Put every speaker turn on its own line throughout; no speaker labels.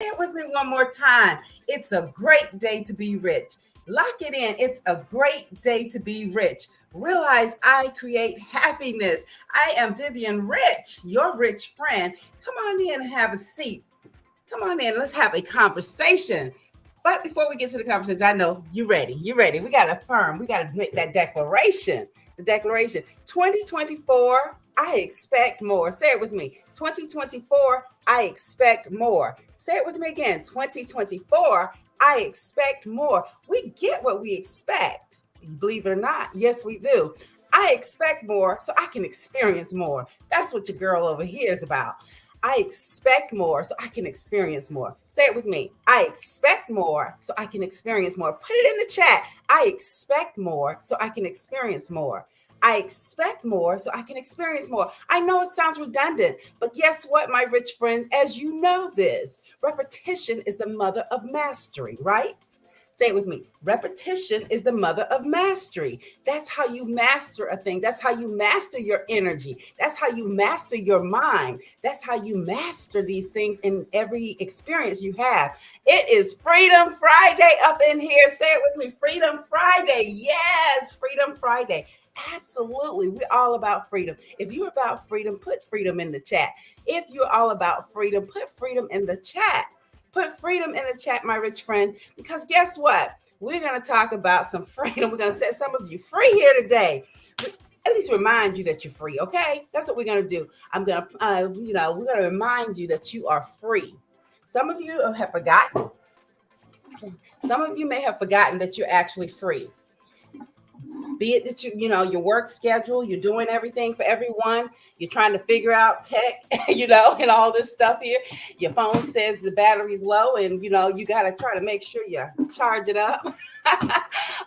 Say it with me one more time. It's a great day to be rich. Lock it in. It's a great day to be rich. Realize I create happiness. I am Vivian Rich, your rich friend. Come on in and have a seat. Come on in. Let's have a conversation. But before we get to the conversation, I know you're ready. You're ready. We got to affirm. We got to make that declaration. The declaration 2024, I expect more. Say it with me. 2024, I expect more. Say it with me again. 2024, I expect more. We get what we expect. Believe it or not, yes, we do. I expect more so I can experience more. That's what your girl over here is about. I expect more so I can experience more. Say it with me. I expect more so I can experience more. Put it in the chat. I expect more so I can experience more. I expect more so I can experience more. I know it sounds redundant, but guess what, my rich friends? As you know this, repetition is the mother of mastery, right? Say it with me. Repetition is the mother of mastery. That's how you master a thing. That's how you master your energy. That's how you master your mind. That's how you master these things in every experience you have. It is Freedom Friday up in here. Say it with me. Freedom Friday. Yes, Freedom Friday. Absolutely. We're all about freedom. If you're about freedom, put freedom in the chat. If you're all about freedom, put freedom in the chat. Put freedom in the chat, my rich friend, because guess what? We're going to talk about some freedom. We're going to set some of you free here today. At least remind you that you're free, okay? That's what we're going to do. I'm going to, we're going to remind you that you are free. Some of you have forgotten. Some of you may have forgotten that you're actually free. Be it that your work schedule, you're doing everything for everyone, you're trying to figure out tech, and all this stuff here. Your phone says the battery's low, and you got to try to make sure you charge it up.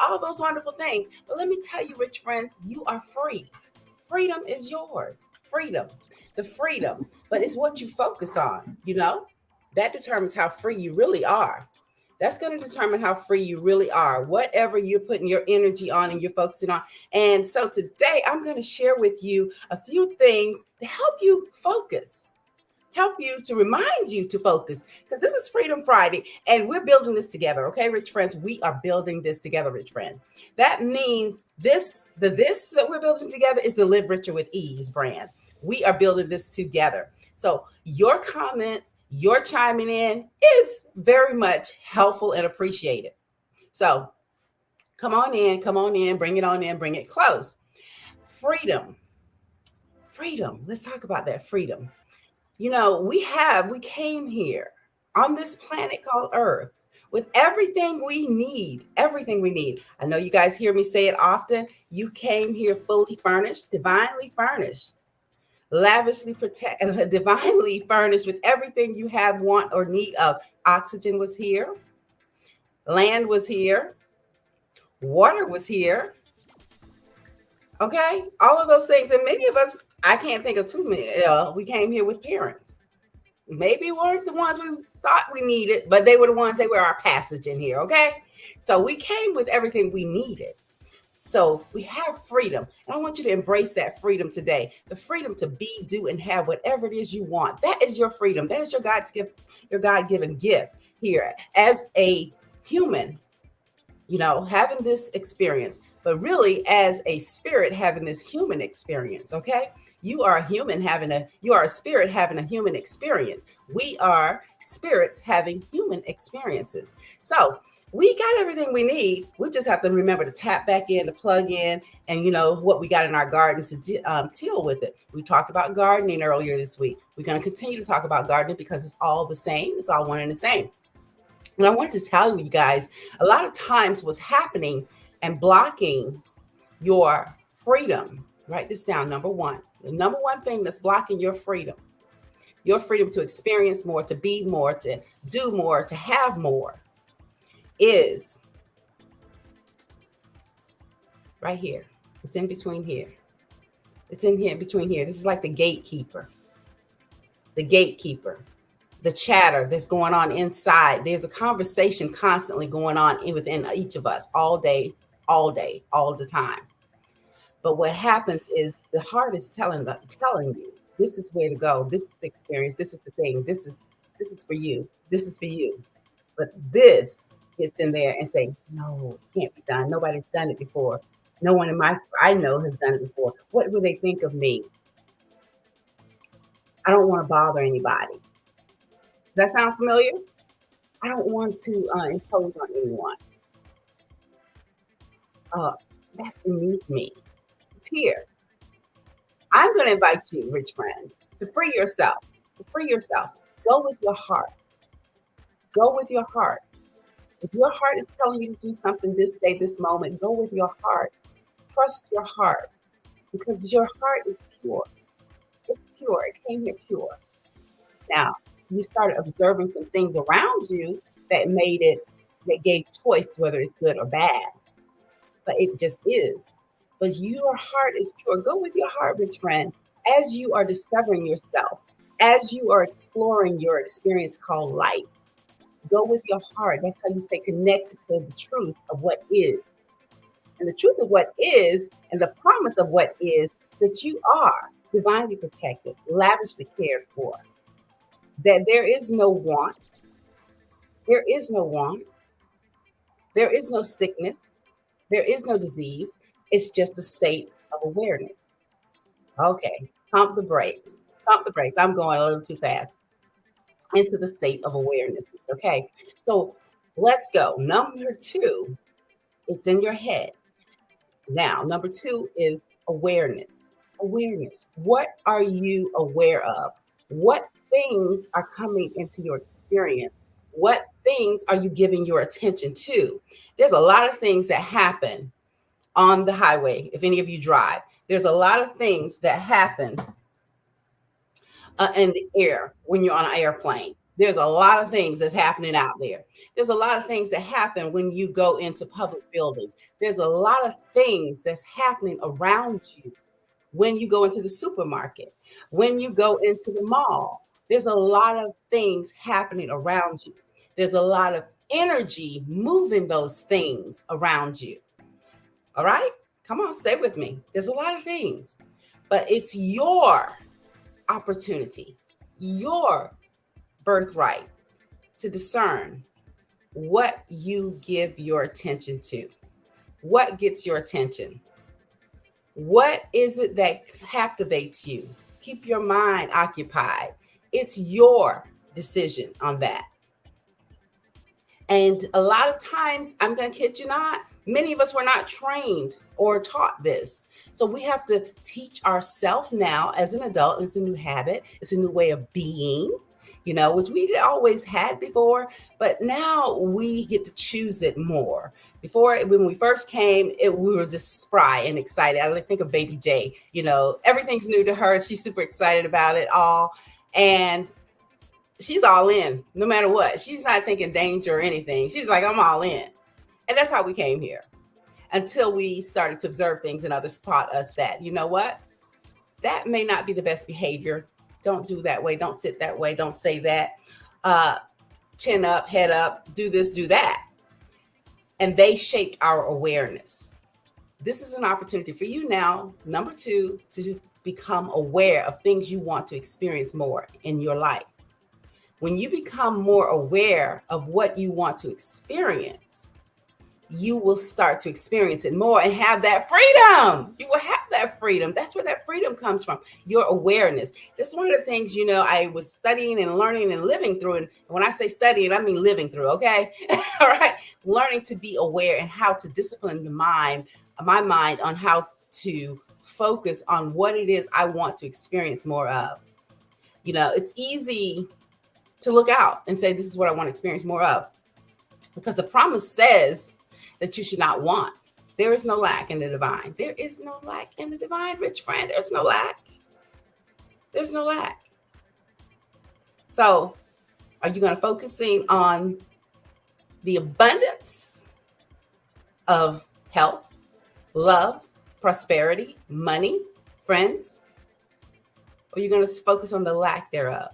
All those wonderful things. But let me tell you, rich friends, you are free. Freedom is yours. Freedom, the freedom, but it's what you focus on. That determines how free you really are. That's going to determine how free you really are, whatever you're putting your energy on and you're focusing on. And so today I'm going to share with you a few things to help you focus, help you to remind you to focus, because this is Freedom Friday and we're building this together. Okay, rich friends, we are building this together, rich friend. That means this that we're building together is the Live Richer with Ease brand. We are building this together. So your comments, your chiming in is very much helpful and appreciated. So come on in, bring it on in, bring it close. Freedom. Freedom. Let's talk about that freedom. We came here on this planet called Earth with everything we need, everything we need. I know you guys hear me say it often. You came here fully furnished, divinely furnished, lavishly divinely furnished with everything you have, want, or need of. Oxygen was here, land was here, water was here. Okay, all of those things, and many of us, I can't think of too many. We came here with parents. Maybe weren't the ones we thought we needed, but they were our passage in here. Okay, so we came with everything we needed. So we have freedom. And I want you to embrace that freedom today. The freedom to be, do, and have whatever it is you want. That is your freedom. That is your God's gift, your God-given gift here as a human, having this experience, but really as a spirit having this human experience. Okay. You are a spirit having a human experience. We are spirits having human experiences. So we got everything we need. We just have to remember to tap back in, to plug in, and what we got in our garden to deal with it. We talked about gardening earlier this week. We're going to continue to talk about gardening because it's all the same. It's all one and the same. And I want to tell you guys, a lot of times what's happening and blocking your freedom, write this down. Number one, the number one thing that's blocking your freedom to experience more, to be more, to do more, to have more, is right here. It's in between here. It's in here, between here. This is like the gatekeeper. The gatekeeper. The chatter that's going on inside. There's a conversation constantly going on within each of us all day, all the time. But what happens is the heart is telling you, this is where to go. This is the experience. This is the thing. This is This is for you. This is for you. But this gets in there and say, no, it can't be done. Nobody's done it before. No one in my I know has done it before. What will they think of me? I don't want to bother anybody. Does that sound familiar? I don't want to impose on anyone. Uh, that's beneath me. It's here. I'm going to invite you, rich friend, to free yourself. To free yourself. Go with your heart. Go with your heart. If your heart is telling you to do something this day, this moment, go with your heart. Trust your heart because your heart is pure. It's pure. It came here pure. Now, you started observing some things around you that gave choice whether it's good or bad, but it just is. But your heart is pure. Go with your heart, rich friend, as you are discovering yourself, as you are exploring your experience called life. Go with your heart. That's how you stay connected to the truth of what is. And the truth of what is and the promise of what is that you are divinely protected, lavishly cared for, that there is no want, there is no want, there is no sickness, there is no disease. It's just a state of awareness. Okay, pump the brakes. Pump the brakes. I'm going a little too fast into the state of awareness. Okay, so let's go. Number two, it's in your head. Now, number two is awareness. Awareness. What are you aware of? What things are coming into your experience? What things are you giving your attention to? There's a lot of things that happen on the highway. If any of you drive, there's a lot of things that happen in the air when you're on an airplane. There's a lot of things that's happening out there. There's a lot of things that happen when you go into public buildings. There's a lot of things that's happening around you when you go into the supermarket, when you go into the mall. There's a lot of things happening around you. There's a lot of energy moving those things around you. All right? Come on, stay with me. There's a lot of things, but it's your opportunity, your birthright to discern what you give your attention to. What gets your attention? What is it that captivates you? Keep your mind occupied. It's your decision on that. And a lot of times, I'm going to kid you not, many of us were not trained or taught this. So we have to teach ourselves now as an adult. It's a new habit, it's a new way of being, which we always had before, but now we get to choose it more. Before, when we first came, we were just spry and excited. I think of Baby J, everything's new to her. She's super excited about it all. And she's all in no matter what. She's not thinking danger or anything. She's like, I'm all in. And that's how we came here until we started to observe things and others taught us that, you know what? That may not be the best behavior. Don't do that way. Don't sit that way. Don't say that. Chin up, head up, do this, do that. And they shaped our awareness. This is an opportunity for you now, number two, to become aware of things you want to experience more in your life. When you become more aware of what you want to experience, you will start to experience it more and have that freedom. You will have that freedom. That's where that freedom comes from, your awareness. That's one of the things, I was studying and learning and living through. And when I say studying, I mean living through, okay? All right. Learning to be aware and how to discipline my mind on how to focus on what it is I want to experience more of. It's easy to look out and say, this is what I want to experience more of. Because the promise says that you should not want. There is no lack in the divine. There is no lack in the divine, rich friend. There's no lack. There's no lack. So are you going to focusing on the abundance of health, love, prosperity, money, friends? Or are you going to focus on the lack thereof?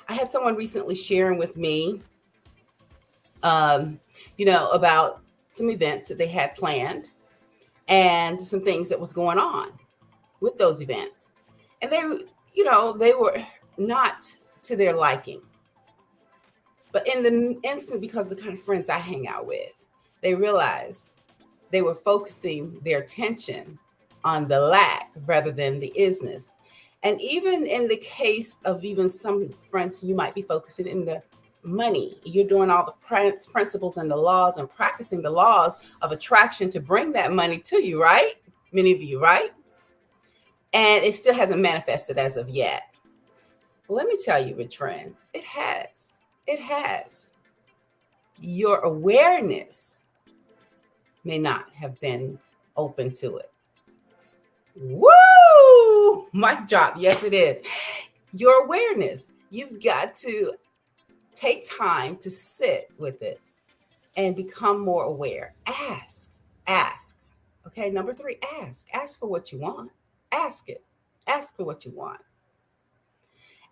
I had someone recently sharing with me, about some events that they had planned and some things that was going on with those events. And they were not to their liking. But in the instant, because the kind of friends I hang out with, they realized they were focusing their attention on the lack rather than the isness. And even in the case of even some friends, you might be focusing in the money. You're doing all the principles and the laws and practicing the laws of attraction to bring that money to you, right? Many of you, right? And it still hasn't manifested as of yet. Well, let me tell you, rich friends, it has. It has. Your awareness may not have been open to it. Woo! Mic drop. Yes, it is. Your awareness. You've got to take time to sit with it and become more aware. Ask. Ask. Okay, number 3, ask. Ask for what you want. Ask it. Ask for what you want.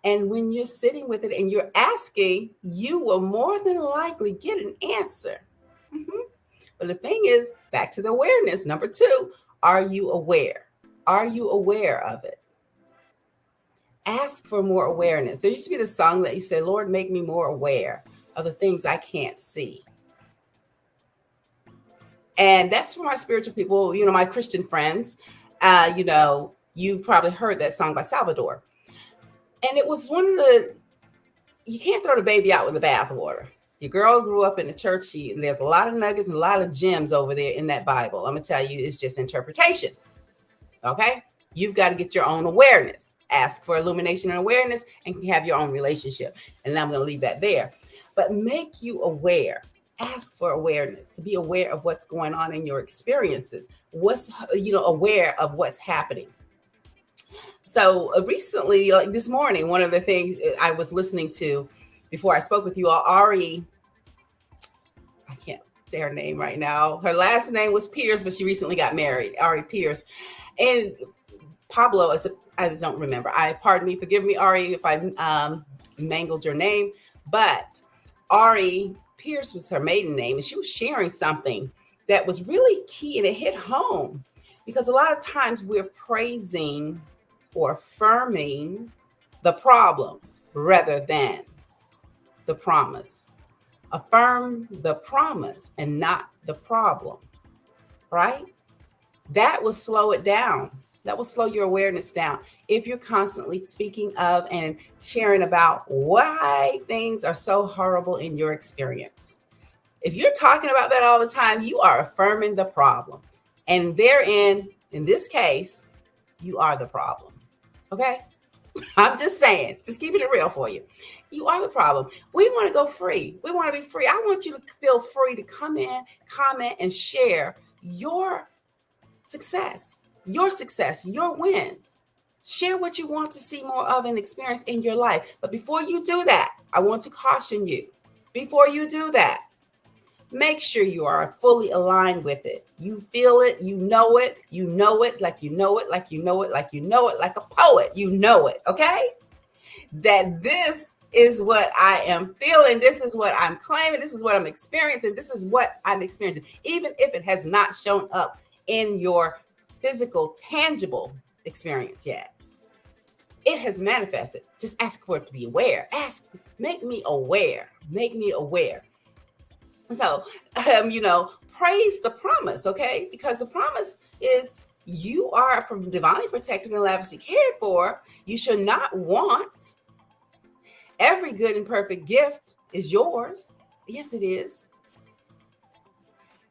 And when you're sitting with it and you're asking, you will more than likely get an answer. Mm-hmm. But the thing is, back to the awareness. Number 2, are you aware? Are you aware of it? Ask for more awareness. There used to be this song that you say, Lord, make me more aware of the things I can't see. And that's for my spiritual people, my Christian friends. You've probably heard that song by Salvador. And it was one of you can't throw the baby out with the bathwater. Your girl grew up in the church. There's a lot of nuggets and a lot of gems over there in that Bible. I'm going to tell you, it's just interpretation. Okay? You've got to get your own awareness. Ask for illumination and awareness and have your own relationship. And I'm going to leave that there. But make you aware. Ask for awareness, to be aware of what's going on in your experiences. What's, aware of what's happening. So recently, like this morning, one of the things I was listening to before I spoke with you all, I can't say her name right now. Her last name was Pierce, but she recently got married, Ari Pierce. And Pablo, I don't remember. Pardon me, forgive me, Ari, if I mangled your name. But Ari Pierce was her maiden name, and she was sharing something that was really key, and it hit home. Because a lot of times we're praising or affirming the problem rather than the promise. Affirm the promise and not the problem, right? That will slow it down. That will slow your awareness down if you're constantly speaking of and sharing about why things are so horrible in your experience. If you're talking about that all the time, you are affirming the problem. And therein, in this case, you are the problem. Okay? I'm just saying, just keeping it real for you. You are the problem. We want to go free. We want to be free. I want you to feel free to come in, comment, and share your success, your wins. Share what you want to see more of and experience in your life. But before you do that, I want to caution you. Before you do that, make sure you are fully aligned with it. You feel it, you know it like you know it, like you know it, like you know it, like a poet, you know it, okay? That this is what I am feeling, this is what I'm claiming, this is what I'm experiencing, this is what I'm experiencing, even if it has not shown up in your physical, tangible experience yet. It has manifested. Just ask for it to be aware. Make me aware. Make me aware. So, praise the promise, okay? Because the promise is you are divinely protected and lavishly cared for. You should not want. Every good and perfect gift is yours. Yes, it is.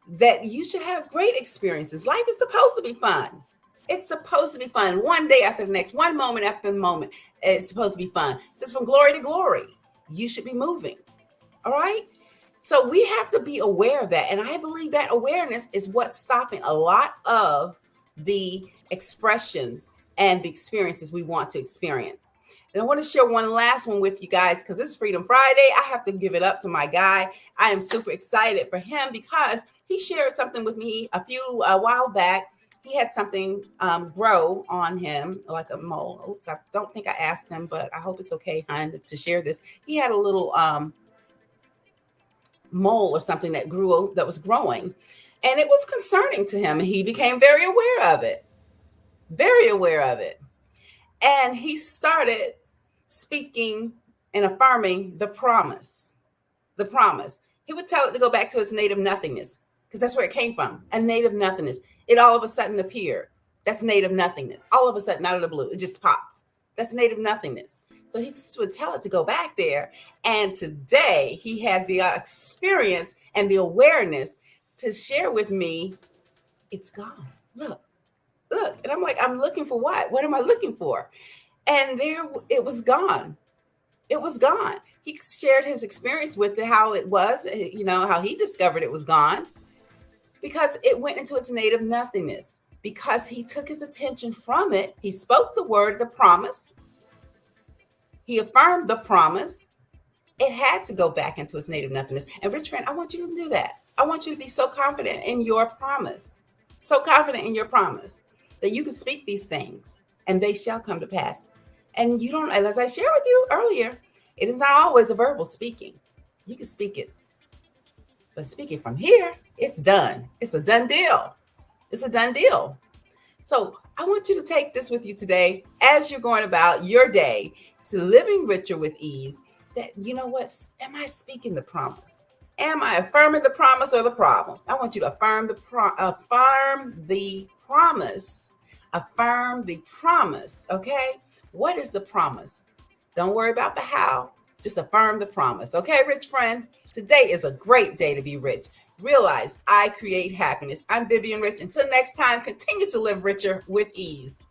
That you should have great experiences. Life is supposed to be fun. It's supposed to be fun. One day after the next, one moment after the moment. It's supposed to be fun. It says from glory to glory. You should be moving. All right? So we have to be aware of that. And I believe that awareness is what's stopping a lot of the expressions and the experiences we want to experience. And I want to share one last one with you guys because it's Freedom Friday. I have to give it up to my guy. I am super excited for him because he shared something with me a while back. He had something grow on him like a mole. Oops, I don't think I asked him, but I hope it's okay, hon, to share this. He had a little mole or something that was growing, and it was concerning to him, and he became very aware of it, and he started speaking and affirming the promise. the promise. He would tell it to go back to its native nothingness because that's where it came from, a native nothingness. It all of a sudden appeared. That's native nothingness. All of a sudden, out of the blue, it just popped. That's native nothingness. So he would tell it to go back there. And today he had the experience and the awareness to share with me, it's gone. Look, look. And I'm like, I'm looking for what? What am I looking for? And there it was gone. It was gone. He shared his experience with it, how it was, how he discovered it was gone because it went into its native nothingness. Because he took his attention from it, he spoke the word, the promise, he affirmed the promise. It had to go back into its native nothingness. And rich friend, I want you to do that. I want you to be so confident in your promise, so confident in your promise that you can speak these things and they shall come to pass. And you don't, as I shared with you earlier, it is not always a verbal speaking. You can speak it, but speaking from here, it's done. It's a done deal. It's a done deal. So I want you to take this with you today as you're going about your day to living richer with ease. That, you know what? Am I speaking the promise? Am I affirming the promise or the problem? I want you to affirm the promise. Affirm the promise. Okay. What is the promise? Don't worry about the how. Just affirm the promise. Okay, rich friend? Today is a great day to be rich. Realize I create happiness. I'm Vivian Rich. Until next time, continue to live richer with ease.